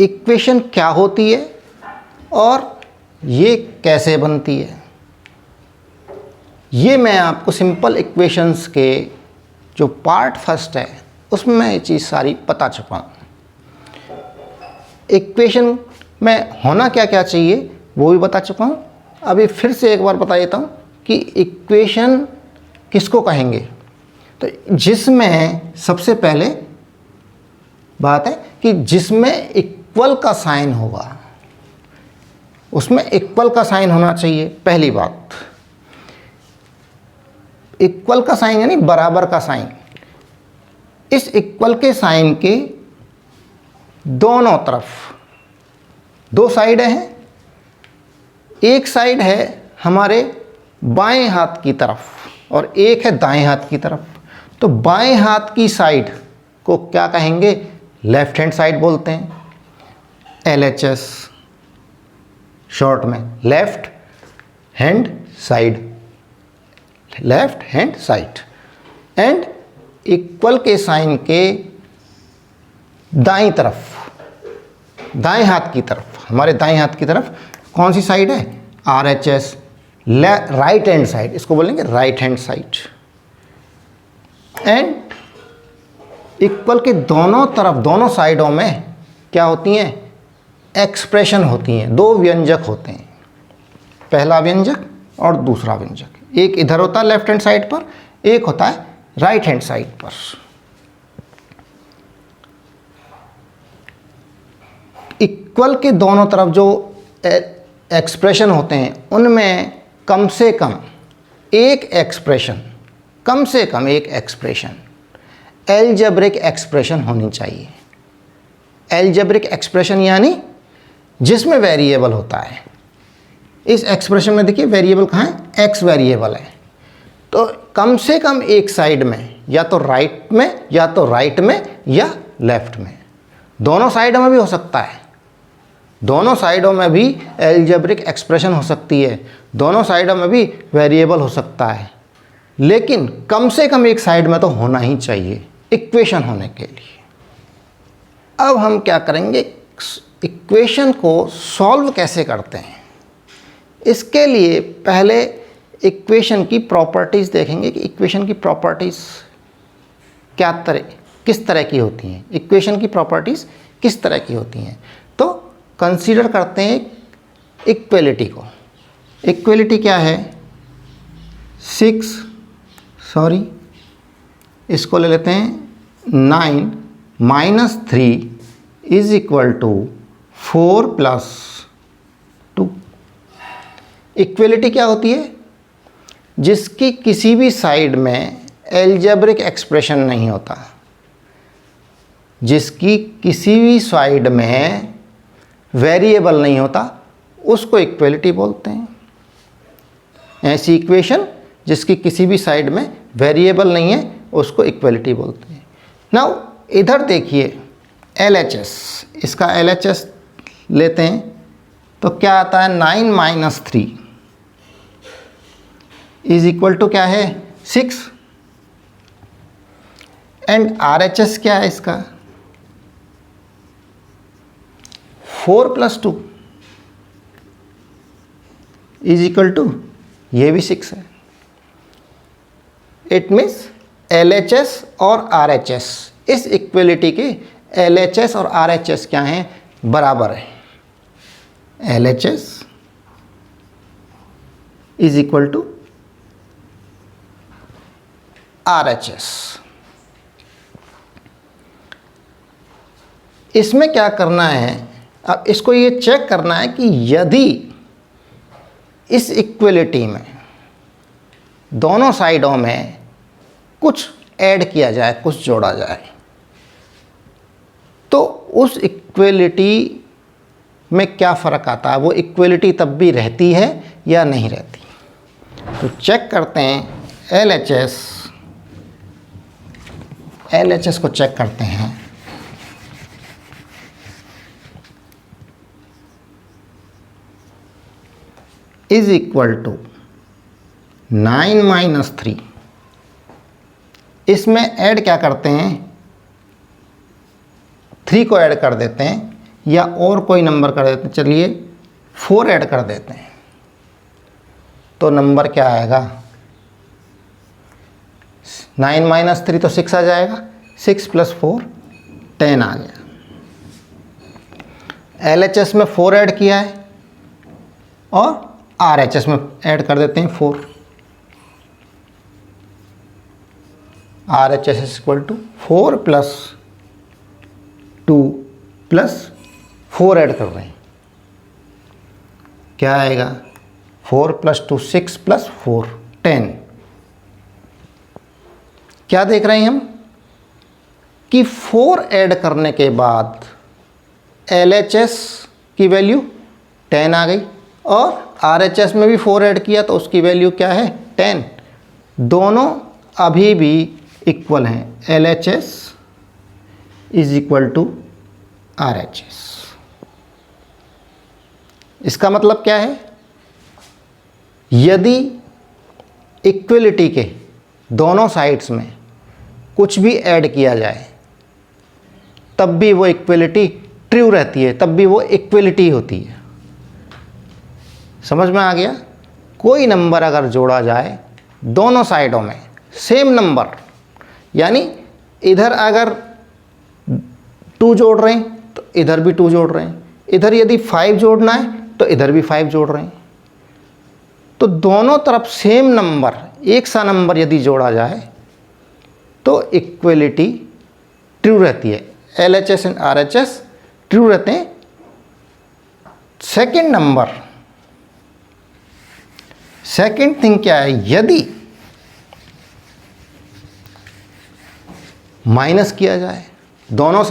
Equation क्या होती है और ये कैसे बनती है, ये मैं आपको सिंपल इक्वेशंस के जो पार्ट फर्स्ट है उसमें मैं ये चीज़ सारी बता चुका हूँ। इक्वेशन में होना क्या क्या चाहिए वो भी बता चुका हूँ। अभी फिर से एक बार बता देता हूँ कि इक्वेशन किसको कहेंगे। तो जिसमें सबसे पहले बात है कि जिसमें इक्वल का साइन होगा, उसमें इक्वल का साइन होना चाहिए। पहली बात, इक्वल का साइन यानी बराबर का साइन। इस इक्वल के साइन के दोनों तरफ दो साइड हैं। एक साइड है हमारे बाएं हाथ की तरफ और एक है दाएं हाथ की तरफ। तो बाएं हाथ की साइड को क्या कहेंगे, लेफ्ट हैंड साइड बोलते हैं, LHS शॉर्ट में, left hand side, left hand side. And equal के साइन के दाईं तरफ, दाएं हाथ की तरफ, हमारे दाएं हाथ की तरफ कौन सी साइड है, RHS, राइट हैंड साइड, इसको बोलेंगे right hand side. And equal के दोनों तरफ, दोनों साइडों में क्या होती हैं, एक्सप्रेशन होती हैं। दो व्यंजक होते हैं, पहला व्यंजक और दूसरा व्यंजक। एक इधर होता है लेफ्ट हैंड साइड पर, एक होता है राइट हैंड साइड पर। इक्वल के दोनों तरफ जो एक्सप्रेशन होते हैं उनमें कम से कम एक एक्सप्रेशन, कम से कम एक एक्सप्रेशन एलजेब्रिक एक्सप्रेशन होनी चाहिए। एलजेब्रिक एक्सप्रेशन यानी जिसमें वेरिएबल होता है। इस एक्सप्रेशन में देखिए वेरिएबल कहाँ है, एक्स वेरिएबल है। तो कम से कम एक साइड में, या तो राइट में, या तो राइट में, या लेफ्ट में, दोनों साइडों में भी हो सकता है। दोनों साइडों में भी एलजेब्रिक एक्सप्रेशन हो सकती है, दोनों साइडों में भी वेरिएबल हो सकता है, लेकिन कम से कम एक साइड में तो होना ही चाहिए इक्वेशन होने के लिए। अब हम क्या करेंगे, इक्वेशन को सॉल्व कैसे करते हैं। इसके लिए पहले इक्वेशन की प्रॉपर्टीज़ देखेंगे कि इक्वेशन की प्रॉपर्टीज़ किस तरह की होती हैं, इक्वेशन की प्रॉपर्टीज़ किस तरह की होती हैं। तो कंसीडर करते हैं इक्वलिटी को। इक्वलिटी क्या है, इसको ले लेते हैं 9 - 3 = 4 + 2। इक्वलिटी क्या होती है, जिसकी किसी भी साइड में एलजेब्रिक एक्सप्रेशन नहीं होता, जिसकी किसी भी साइड में वेरिएबल नहीं होता, उसको इक्वलिटी बोलते हैं। ऐसी इक्वेशन जिसकी किसी भी साइड में वेरिएबल नहीं है उसको इक्वलिटी बोलते हैं। नाउ इधर देखिए LHS, इसका LHS लेते हैं तो क्या आता है, 9 - 3 = क्या है, 6। एंड RHS क्या है इसका, 4 + 2 = ये भी 6 है। इट मीन्स LHS और RHS, इस इक्वलिटी के LHS और RHS क्या हैं, बराबर है। LHS = RHS। इसमें क्या करना है, अब इसको ये चेक करना है कि यदि इस इक्वलिटी में दोनों साइडों में कुछ ऐड किया जाए, कुछ जोड़ा जाए, तो उस इक्वलिटी में क्या फ़र्क आता है, वो इक्वलिटी तब भी रहती है या नहीं रहती। तो चेक करते हैं LHS को चेक करते हैं। = 9 - 3। इसमें ऐड क्या करते हैं, 3 को ऐड कर देते हैं, या और कोई नंबर कर देते हैं, चलिए 4 ऐड कर देते हैं, तो नंबर क्या आएगा, 9 माइनस 3 तो 6 आ जाएगा, 6 प्लस 4 10 आ गया। LHS में 4 ऐड किया है और RHS में ऐड कर देते हैं 4। RHS is equal to 4 plus 2 plus 4 add कर रहे हैं, क्या आएगा, 4 प्लस 2 6 प्लस 4 10। क्या देख रहे हैं हम कि 4 ऐड करने के बाद LHS की वैल्यू 10 आ गई और RHS में भी 4 ऐड किया तो उसकी वैल्यू क्या है 10। दोनों अभी भी इक्वल हैं, LHS is equal to RHS। इसका मतलब क्या है, यदि इक्वलिटी के दोनों साइड्स में कुछ भी ऐड किया जाए तब भी वो इक्वलिटी ट्रू रहती है, तब भी वो इक्वलिटी होती है। समझ में आ गया। कोई नंबर अगर जोड़ा जाए दोनों साइडों में सेम नंबर, यानी इधर अगर 2 जोड़ रहे हैं तो इधर भी 2 जोड़ रहे हैं, इधर यदि 5 जोड़ना है तो इधर भी 5 जोड़ रहे हैं, तो दोनों तरफ सेम नंबर, एक सा नंबर यदि जोड़ा जाए तो इक्वलिटी ट्रू रहती है, LHS एंड RHS ट्रू रहते हैं। सेकंड नंबर, सेकंड थिंग क्या है, यदि माइनस किया जाए दोनों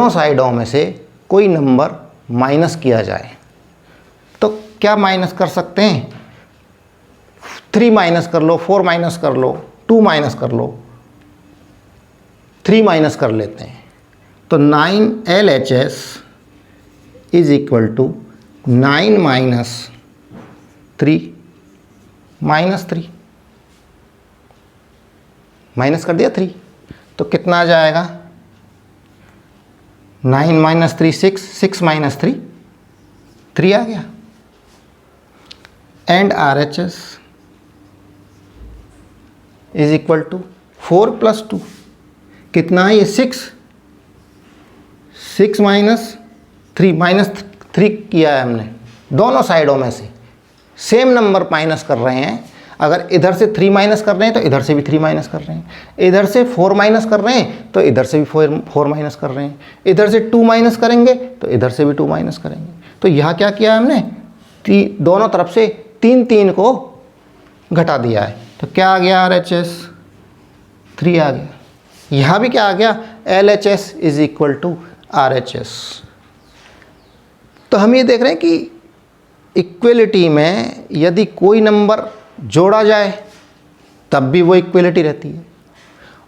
साइडों में से कोई नंबर माइनस किया जाए तो क्या माइनस कर सकते हैं, 3 माइनस कर लो, 4 माइनस कर लो, 2 माइनस कर लो, 3 माइनस कर लेते हैं तो 9 LHS is equal to 9 minus 3 minus 3, minus कर दिया 3 तो कितना आ जाएगा, 9 माइनस 3 6, 6 माइनस 3 3 आ गया। And RHS is equal to 4 plus 2, कितना है ये 6 माइनस 3, माइनस 3 किया है हमने, दोनों साइडों में से सेम नंबर माइनस कर रहे हैं। अगर इधर से 3 माइनस कर रहे हैं तो इधर से भी 3 माइनस कर रहे हैं, इधर से 4 माइनस कर रहे हैं तो इधर से भी 4 माइनस कर रहे हैं, इधर से 2 माइनस करेंगे तो इधर से भी 2 माइनस करेंगे। तो यहाँ क्या किया हमने, दोनों तरफ से 3 को घटा दिया है, तो क्या आ गया RHS 3 आ गया। यहाँ भी क्या आ गया, LHS is equal to RHS। तो हम ये देख रहे हैं कि इक्वलिटी में यदि कोई नंबर जोड़ा जाए तब भी वो इक्वलिटी रहती है,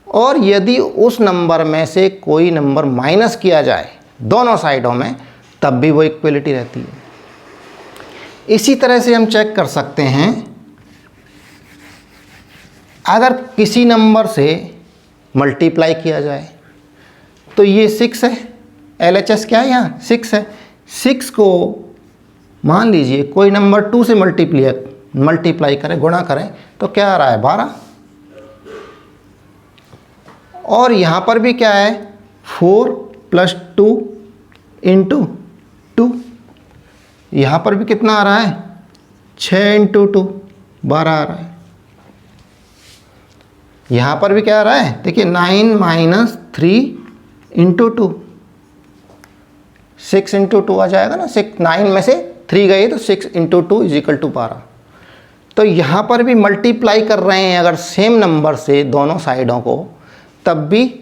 और यदि उस नंबर में से कोई नंबर माइनस किया जाए दोनों साइडों में तब भी वो इक्वलिटी रहती है। इसी तरह से हम चेक कर सकते हैं, अगर किसी नंबर से मल्टीप्लाई किया जाए तो ये 6 है, LHS क्या है यहाँ 6 है, 6 को मान लीजिए कोई नंबर 2 से मल्टीप्लाई करें, गुणा करें तो क्या आ रहा है 12, और यहाँ पर भी क्या है 4 प्लस 2 इंटू 2, यहाँ पर भी कितना आ रहा है 6 इंटू 2 12 आ रहा है। यहाँ पर भी क्या आ रहा है, देखिए 9 माइनस 3 इंटू 2, 6 इंटू 2 आ जाएगा ना, 9 में से 3 गई तो 6 इंटू 2 इज इक्वल टू 12। तो यहाँ पर भी मल्टीप्लाई कर रहे हैं अगर सेम नंबर से दोनों साइडों को, तब भी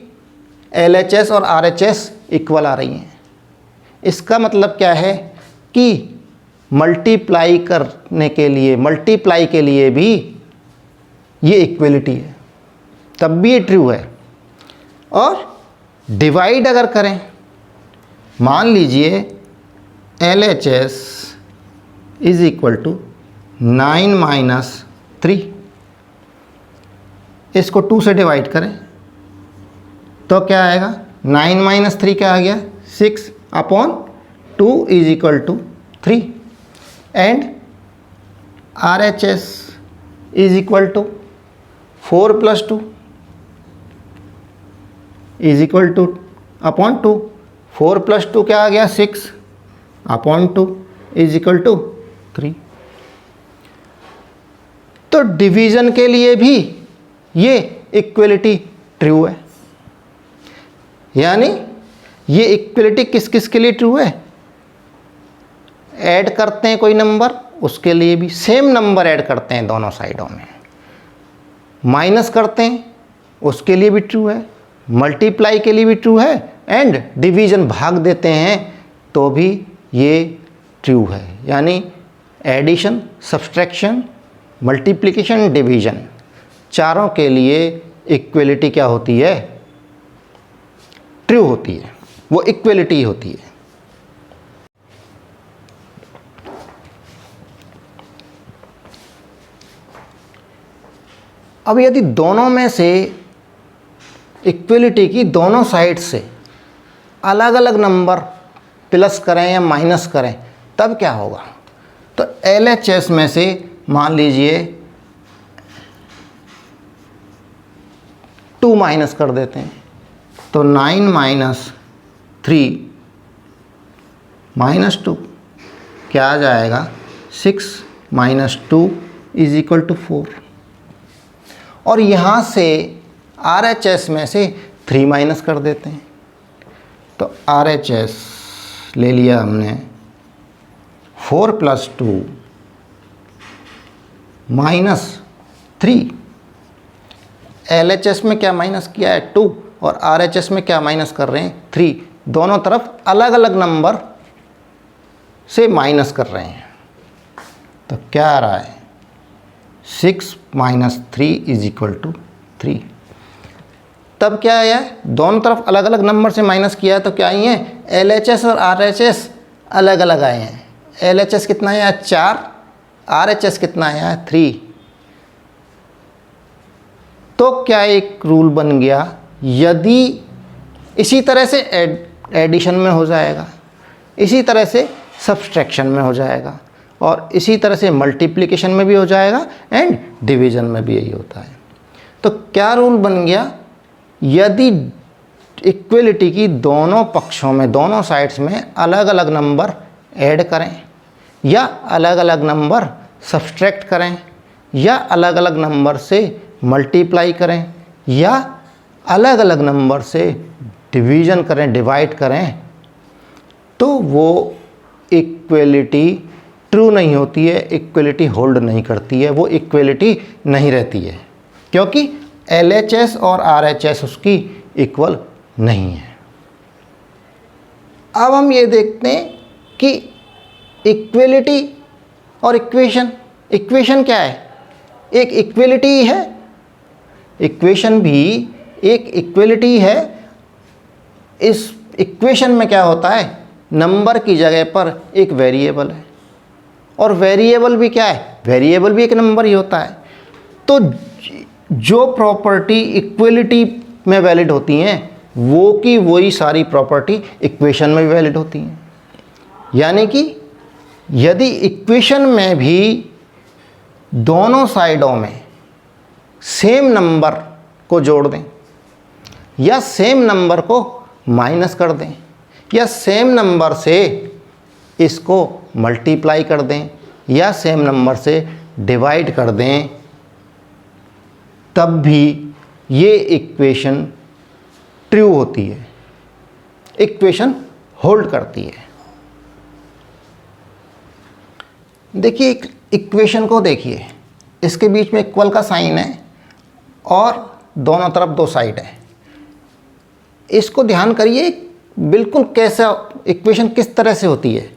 LHS और RHS इक्वल आ रही हैं। इसका मतलब क्या है कि मल्टीप्लाई के लिए भी ये इक्वलिटी है, तब भी ये ट्रू है। और डिवाइड अगर करें, मान लीजिए LHS is equal to 9 minus 3, इसको 2 से डिवाइड करें तो क्या आएगा, 9 माइनस 3 क्या आ गया 6/2 is equal to 3 and RHS is equal to 4 + 2 is equal to upon 2। 4 + 2 क्या आ गया? 6/2 इज इक्वल टू 3। तो डिवीजन के लिए भी ये इक्वलिटी ट्रू है, यानी ये इक्वलिटी किस किस के लिए ट्रू है? ऐड करते हैं कोई नंबर, उसके लिए भी सेम नंबर ऐड करते हैं दोनों साइडों में, माइनस करते हैं उसके लिए भी ट्रू है, मल्टीप्लाई के लिए भी ट्रू है, एंड डिवीजन भाग देते हैं तो भी ये ट्रू है। यानी एडिशन, सब्सट्रैक्शन, मल्टीप्लिकेशन, डिवीजन, चारों के लिए इक्वलिटी क्या होती है? ट्रू होती है, वो इक्वलिटी होती है। अब यदि दोनों में से इक्वलिटी की दोनों साइड से अलग अलग नंबर प्लस करें या माइनस करें तब क्या होगा? तो LHS में से मान लीजिए 2 माइनस कर देते हैं, तो 9 - 3 - 2 क्या आ जाएगा? 6 - 2 इज इक्वल टू 4। और यहाँ से RHS में से 3 माइनस कर देते हैं, तो RHS ले लिया हमने 4 + 2 - 3। LHS में क्या माइनस किया है? 2, और RHS में क्या माइनस कर रहे हैं? 3। दोनों तरफ अलग अलग नंबर से माइनस कर रहे हैं, तो क्या आ रहा है? 6 - 3 इज इक्वल टू 3। तब क्या आया है? दोनों तरफ अलग अलग नंबर से माइनस किया है, तो क्या आई है? LHS और RHS अलग अलग आए हैं। LHS कितना आया? 4। RHS कितना आया? 3। तो क्या एक रूल बन गया? यदि इसी तरह से एडिशन में हो जाएगा, इसी तरह से सब्सट्रैक्शन में हो जाएगा, और इसी तरह से मल्टीप्लिकेशन में भी हो जाएगा, एंड डिवीजन में भी यही होता है। तो क्या रूल बन गया? यदि इक्वलिटी की दोनों पक्षों में, दोनों साइड्स में अलग अलग नंबर ऐड करें, या अलग अलग नंबर सब्सट्रैक्ट करें, या अलग अलग नंबर से मल्टीप्लाई करें, या अलग अलग नंबर से डिवीजन करें, डिवाइड करें, तो वो इक्वलिटी ट्रू नहीं होती है, इक्वलिटी होल्ड नहीं करती है, वो इक्वलिटी नहीं रहती है, क्योंकि LHS और RHS उसकी इक्वल नहीं है। अब हम ये देखते हैं कि इक्वलिटी और इक्वेशन, इक्वेशन क्या है? एक इक्वलिटी है, इक्वेशन भी एक इक्वलिटी है। इस इक्वेशन में क्या होता है? नंबर की जगह पर एक वेरिएबल है, और वेरिएबल भी क्या है? वेरिएबल भी एक नंबर ही होता है। तो जो प्रॉपर्टी इक्वलिटी में वैलिड होती हैं, वो की वही सारी प्रॉपर्टी इक्वेशन में भी वैलिड होती हैं। यानी कि यदि इक्वेशन में भी दोनों साइडों में सेम नंबर को जोड़ दें, या सेम नंबर को माइनस कर दें, या सेम नंबर से इसको मल्टीप्लाई कर दें, या सेम नंबर से डिवाइड कर दें, तब भी ये इक्वेशन ट्रू होती है, इक्वेशन होल्ड करती है। देखिए इक्वेशन को देखिए, इसके बीच में इक्वल का साइन है और दोनों तरफ 2 साइड है। इसको ध्यान करिए, बिल्कुल कैसा इक्वेशन किस तरह से होती है।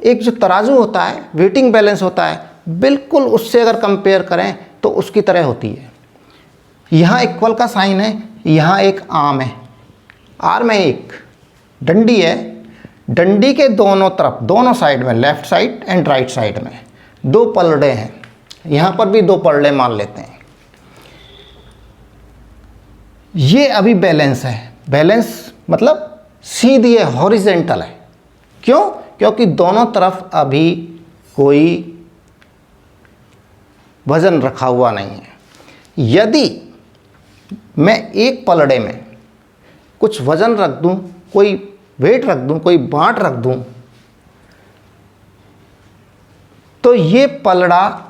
एक जो तराजू होता है, वेटिंग बैलेंस होता है, बिल्कुल उससे अगर कंपेयर करें तो उसकी तरह होती है। यहाँ इक्वल का साइन है, यहाँ एक आर्म है, आर्म में एक डंडी है, डंडी के दोनों तरफ, दोनों साइड में, left side and right side में 2 पलड़े हैं। यहाँ पर भी 2 पलड़े मान लेते हैं। ये अभी बैलेंस है, बैलेंस मतलब सीधी है, हॉरिजेंटल है। क्यों? क्योंकि दोनों तरफ अभी कोई वजन रखा हुआ नहीं है। यदि मैं एक पलड़े में कुछ वजन रख दूं, कोई वेट रख दूं, कोई बांट रख दूं, तो ये पलड़ा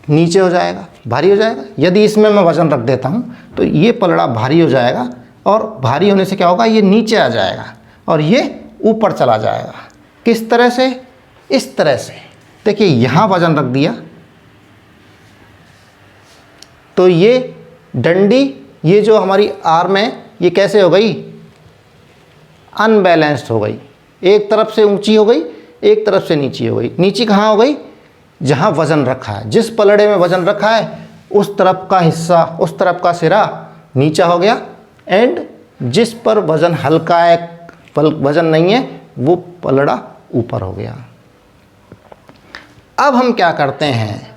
नीचे हो जाएगा, भारी हो जाएगा। यदि इसमें मैं वजन रख देता हूं तो ये पलड़ा भारी हो जाएगा, और भारी होने से क्या होगा, ये नीचे आ जाएगा और ये ऊपर चला जाएगा। किस तरह से? इस तरह से। देखिए यहां वजन रख दिया तो ये डंडी, ये जो हमारी आर्म है, ये कैसे हो गई, अनबैलेंस्ड हो गई। एक तरफ से ऊंची हो गई, एक तरफ से नीची हो गई। नीची कहाँ हो गई? जहाँ वज़न रखा है, जिस पलड़े में वज़न रखा है उस तरफ का हिस्सा, उस तरफ का सिरा नीचा हो गया, एंड जिस पर वज़न हल्का है, वज़न नहीं है, वो पलड़ा ऊपर हो गया। अब हम क्या करते हैं,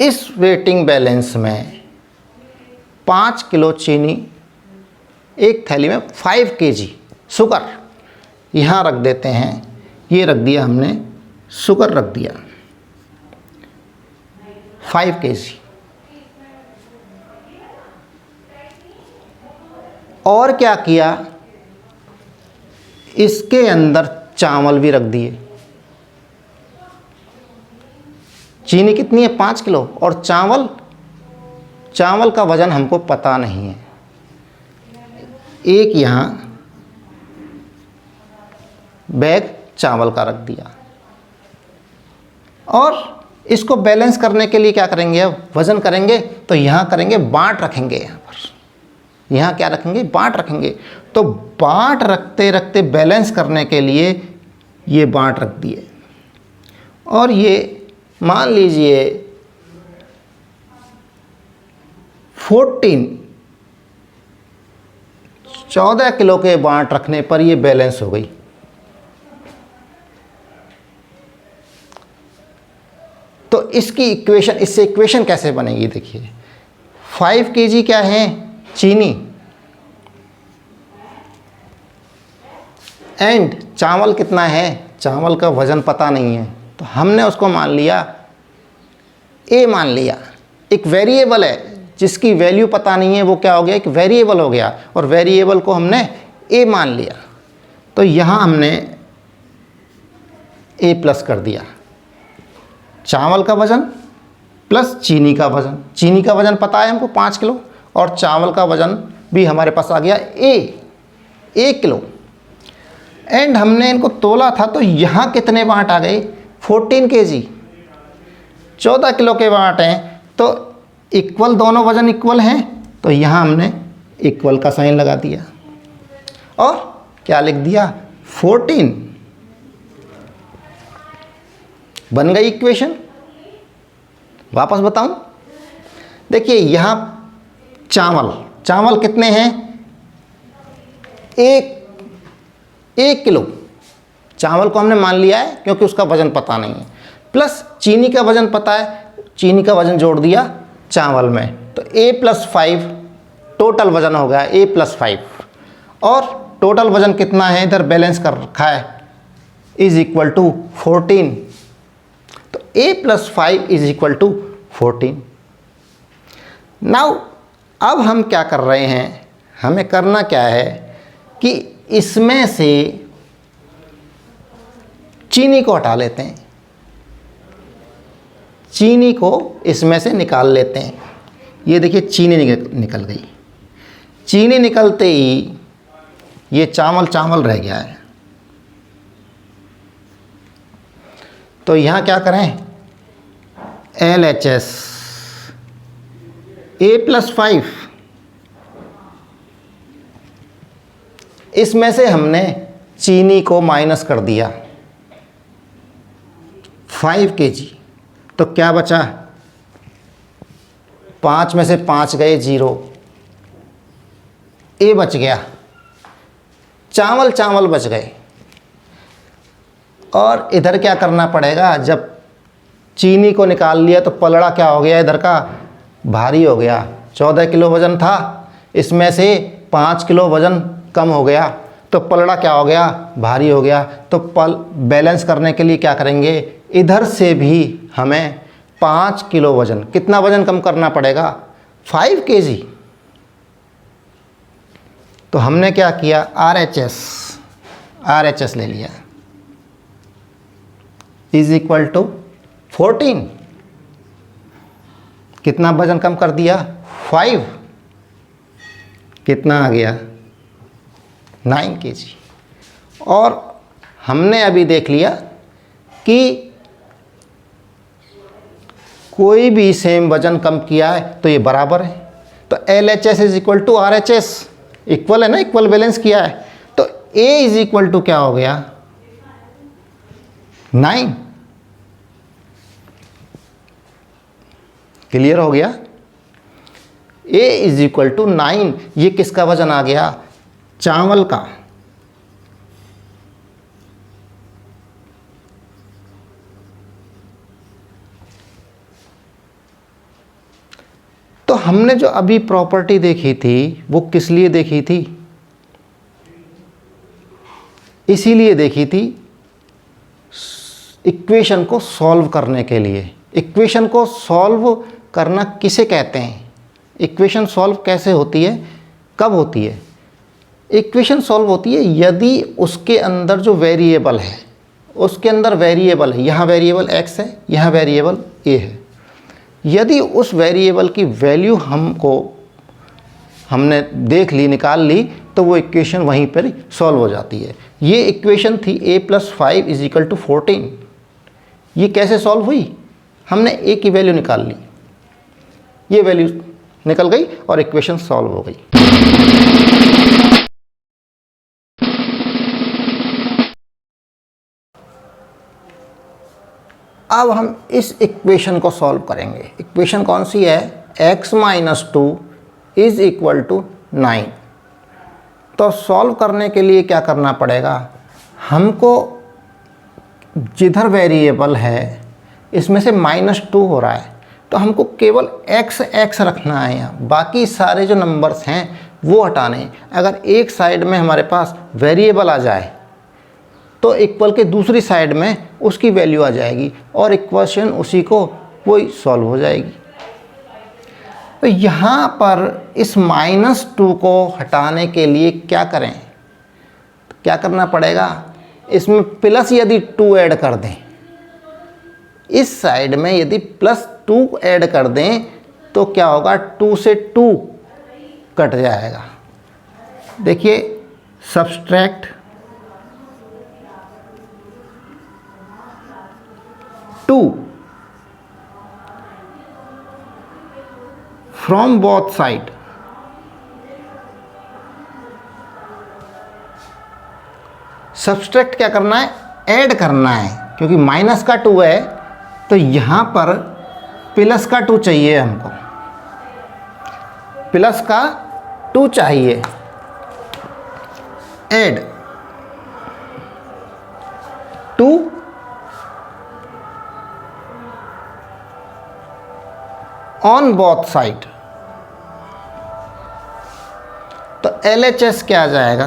इस वेटिंग बैलेंस में 5 किलो चीनी, एक थैली में 5 kg शुगर यहाँ रख देते हैं। ये रख दिया हमने, शुगर रख दिया 5 kg। और क्या किया, इसके अंदर चावल भी रख दिए। चीनी कितनी है? 5 किलो। और चावल का वज़न हमको पता नहीं है। एक यहाँ बैग चावल का रख दिया। और इसको बैलेंस करने के लिए क्या करेंगे, अब वज़न करेंगे तो यहाँ करेंगे, बाँट रखेंगे। यहाँ पर यहाँ क्या रखेंगे, बाँट रखेंगे। तो बाँट रखते रखते बैलेंस करने के लिए ये बाँट रख दिए। और ये मान लीजिए 14 किलो के बाँट रखने पर ये बैलेंस हो गई। तो इसकी इक्वेशन, इससे इक्वेशन कैसे बनेगी, देखिए 5 kg क्या है, चीनी, एंड चावल कितना है, चावल का वज़न पता नहीं है, तो हमने उसको मान लिया ए, मान लिया। एक वेरिएबल है जिसकी वैल्यू पता नहीं है, वो क्या हो गया, एक वेरिएबल हो गया, और वेरिएबल को हमने ए मान लिया। तो यहाँ हमने ए प्लस कर दिया, चावल का वज़न प्लस चीनी का वज़न। चीनी का वज़न पता है हमको 5 किलो, और चावल का वज़न भी हमारे पास आ गया 1 किलो। एंड हमने इनको तोला था, तो यहाँ कितने बाँट आ गए, 14 kg। 14 किलो के बाँट हैं, तो इक्वल, दोनों वज़न इक्वल हैं, तो यहाँ हमने इक्वल का साइन लगा दिया और क्या लिख दिया, 14। बन गई इक्वेशन। वापस बताऊं, देखिए यहाँ चावल कितने हैं, 1 किलो। चावल को हमने मान लिया है क्योंकि उसका वज़न पता नहीं है, प्लस चीनी का वज़न पता है, चीनी का वज़न जोड़ दिया चावल में, तो a + 5 टोटल वज़न हो गया, a + 5। और टोटल वज़न कितना है, इधर बैलेंस कर रखा है, = 14। तो a + 5 = 14। नाउ अब हम क्या कर रहे हैं, हमें करना क्या है कि इसमें से चीनी को हटा लेते हैं, चीनी को इसमें से निकाल लेते हैं। ये देखिए चीनी निकल गई। चीनी निकलते ही ये चावल रह गया है। तो यहाँ क्या करें, LHS a + 5, इसमें से हमने चीनी को माइनस कर दिया 5 kg, तो क्या बचा, 5 में से 5 गए 0, ए बच गया, चावल बच गए। और इधर क्या करना पड़ेगा, जब चीनी को निकाल लिया तो पलड़ा क्या हो गया, इधर का भारी हो गया। 14 किलो वज़न था, इसमें से 5 किलो वज़न कम हो गया तो पलड़ा क्या हो गया, भारी हो गया। तो बैलेंस करने के लिए क्या करेंगे, इधर से भी हमें 5 किलो वज़न, कितना वज़न कम करना पड़ेगा, 5 kg। तो हमने क्या किया, RHS ले लिया इज इक्वल टू 14। कितना वजन कम कर दिया, 5। कितना आ गया, 9 kg। और हमने अभी देख लिया कि कोई भी सेम वजन कम किया है तो ये बराबर है। तो LHS is equal to RHS, equal है ना, इक्वल बैलेंस किया है। तो A इज इक्वल टू क्या हो गया, 9। क्लियर हो गया, A इज इक्वल टू 9। ये किसका वजन आ गया, चावल का। तो हमने जो अभी प्रॉपर्टी देखी थी वो किस लिए देखी थी, इसीलिए देखी थी इक्वेशन को सॉल्व करने के लिए। इक्वेशन को सॉल्व करना किसे कहते हैं, इक्वेशन सॉल्व कैसे होती है, कब होती है। इक्वेशन सॉल्व होती है यदि उसके अंदर जो वेरिएबल है, उसके अंदर वेरिएबल है, यहाँ वेरिएबल x है, यहाँ वेरिएबल a है। यदि उस वेरिएबल की वैल्यू हमने देख ली, निकाल ली, तो वो इक्वेशन वहीं पर सॉल्व हो जाती है। ये इक्वेशन थी a+5 इज इक्वल टू 14। ये कैसे सॉल्व हुई, हमने a की वैल्यू निकाल ली, ये वैल्यू निकल गई और इक्वेशन सॉल्व हो गई। अब हम इस इक्वेशन को सॉल्व करेंगे। इक्वेशन कौन सी है, x - 2 इज इक्वल टू 9। तो सॉल्व करने के लिए क्या करना पड़ेगा, हमको जिधर वेरिएबल है इसमें से -2 हो रहा है, तो हमको केवल x रखना है यहाँ, बाकी सारे जो नंबर्स हैं वो हटाने हैं। अगर एक साइड में हमारे पास वेरिएबल आ जाए तो इक्वल के दूसरी साइड में उसकी वैल्यू आ जाएगी और इक्वेशन उसी को वही सॉल्व हो जाएगी। तो यहाँ पर इस -2 को हटाने के लिए क्या करें, तो क्या करना पड़ेगा, इसमें प्लस यदि 2 ऐड कर दें, इस साइड में यदि +2 ऐड कर दें तो क्या होगा, 2 से 2 कट जाएगा। देखिए subtract 2 from both side. Subtract क्या करना है, ऐड करना है, क्योंकि माइनस का 2 है तो यहाँ पर प्लस का 2 चाहिए हमको, प्लस का 2 चाहिए। Add 2 on both side. तो LHS क्या आ जाएगा,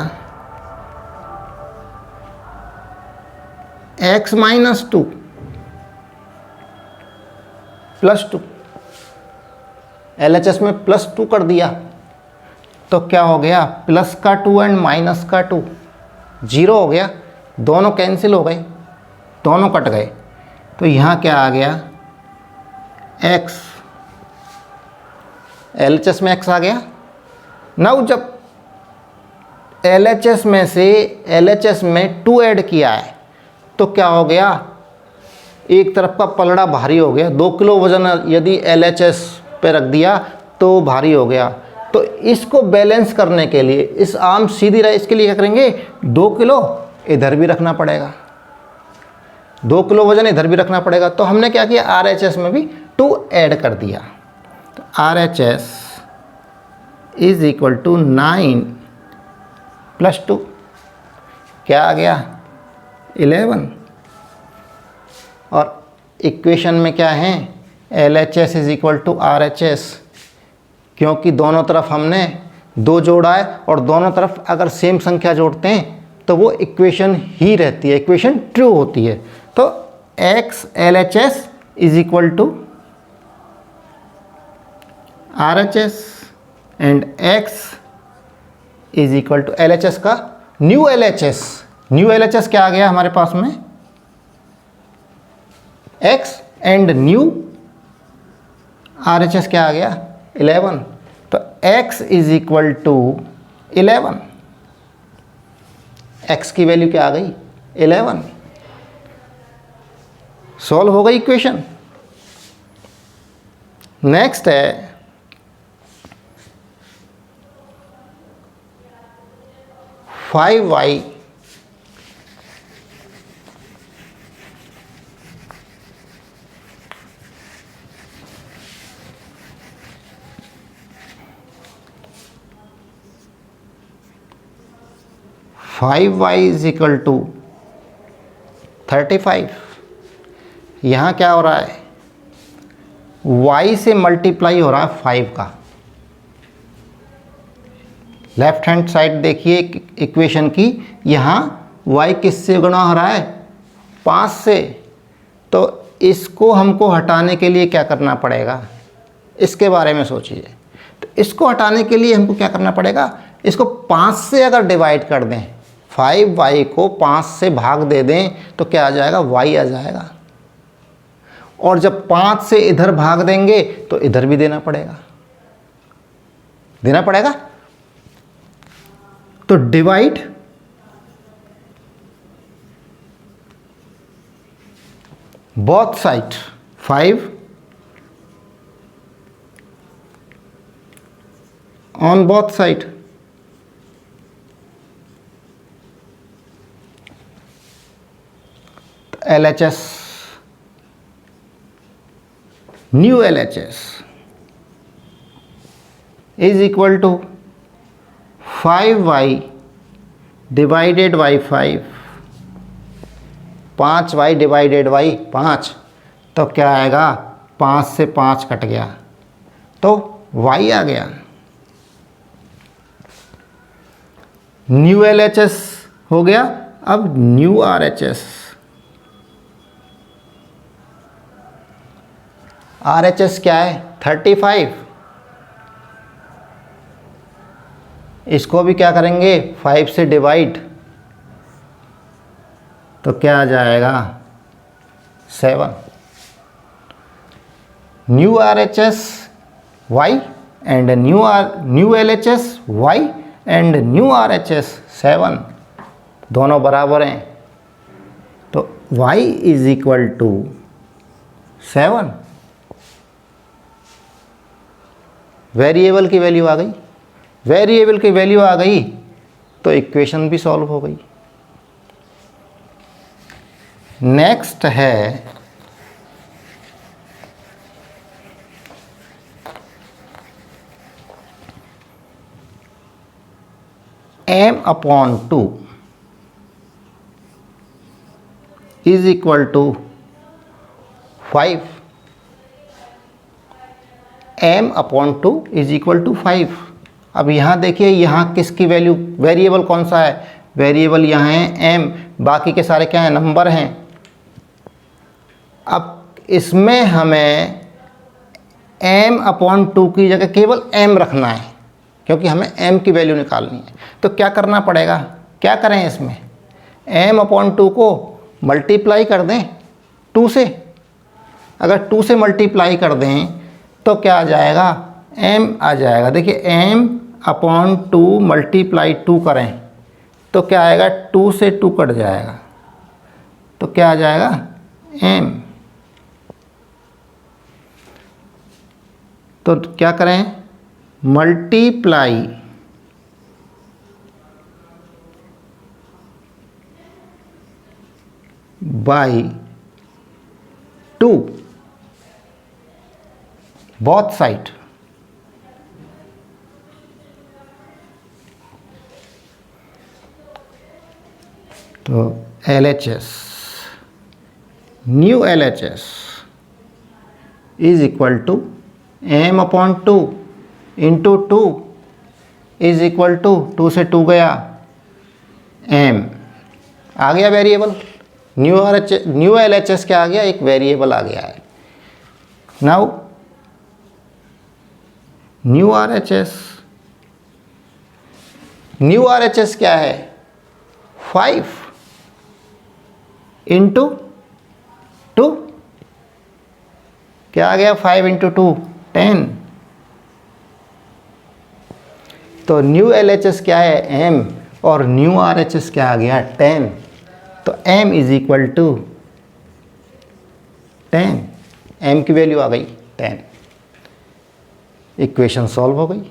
x - 2 +2। LHS में +2 कर दिया तो क्या हो गया, प्लस का 2 एंड माइनस का 2 0 हो गया, दोनों कैंसिल हो गए, दोनों कट गए। तो यहाँ क्या आ गया, x, LHS में x आ गया। नाउ जब LHS में से LHS में 2 ऐड किया है तो क्या हो गया, एक तरफ का पलड़ा भारी हो गया, 2 किलो वजन यदि LHS पे रख दिया तो भारी हो गया। तो इसको बैलेंस करने के लिए, इस आर्म सीधी रहे, इसके लिए क्या करेंगे, 2 किलो इधर भी रखना पड़ेगा, 2 किलो वजन इधर भी रखना पड़ेगा। तो हमने क्या किया, RHS में भी 2 ऐड कर दिया। तो RHS इज इक्वल टू 9 + 2 क्या आ गया, 11। और इक्वेशन में क्या है, LHS is equal to RHS, क्योंकि दोनों तरफ हमने दो जोड़ा है और दोनों तरफ अगर सेम संख्या जोड़ते हैं तो वो इक्वेशन ही रहती है, इक्वेशन ट्रू होती है। तो x L H S is equal to R H S and x is equal to L H S का new L H S. New L H S क्या आ गया हमारे पास में, x and new R H S क्या आ गया 11। तो x is equal to 11, x की वैल्यू क्या आ गई 11। सॉल्व हो गई इक्वेशन। नेक्स्ट है 5y इज इक्वल टू 35। यहाँ क्या हो रहा है, y से मल्टीप्लाई हो रहा है 5 का। लेफ्ट हैंड साइड देखिए इक्वेशन की, यहाँ y किससे गुणा हो रहा है 5 से। तो इसको हमको हटाने के लिए क्या करना पड़ेगा, इसके बारे में सोचिए। तो इसको हटाने के लिए हमको क्या करना पड़ेगा, इसको 5 से अगर डिवाइड कर दें, 5y को 5 से भाग दे दें तो क्या आ जाएगा, y आ जाएगा। और जब 5 से इधर भाग देंगे तो इधर भी देना पड़ेगा, देना पड़ेगा। तो divide both side 5 on both side. LHS, new LHS is equal to 5y divided by 5, 5y divided by 5। तो क्या आएगा, 5 से 5 कट गया तो y आ गया। न्यू LHS हो गया। अब न्यू RHS, RHS क्या है 35। इसको भी क्या करेंगे 5 से डिवाइड, तो क्या आ जाएगा 7। New RHS y and new LHS y and new RHS 7, दोनों बराबर हैं। तो y is equal to 7। Variable की वैल्यू आ गई, वेरिएबल की वैल्यू आ गई तो इक्वेशन भी सॉल्व हो गई। नेक्स्ट है m/2 is equal to 5। m/2 is equal to 5। अब यहाँ देखिए, यहाँ किसकी वैल्यू, वेरिएबल कौन सा है, वेरिएबल यहाँ है m, बाकी के सारे क्या हैं, नंबर हैं। अब इसमें हमें m/2 की जगह केवल m रखना है, क्योंकि हमें m की वैल्यू निकालनी है। तो क्या करना पड़ेगा, क्या करें, इसमें m/2 को मल्टीप्लाई कर दें 2 से। अगर 2 से मल्टीप्लाई कर दें तो क्या आ जाएगा, m आ जाएगा। देखिए m/2 मल्टीप्लाई 2 करें तो क्या आएगा, 2 से 2 कट जाएगा तो क्या आ जाएगा m। तो क्या करें, मल्टीप्लाई बाई 2 बोथ साइड। तो LHS, new LHS is equal to m/2 into 2 is equal to 2 से 2 गया m आ गया variable. New L H S क्या आ गया, एक वेरिएबल आ गया है। Now new R H S क्या है, 5 इंटू 2 क्या आ गया, 5 इंटू 2 10। तो न्यू एल एच एस क्या है m और न्यू आर एच एस क्या आ गया 10। तो m is equal to 10, m की वैल्यू आ गई 10। इक्वेशन सॉल्व हो गई।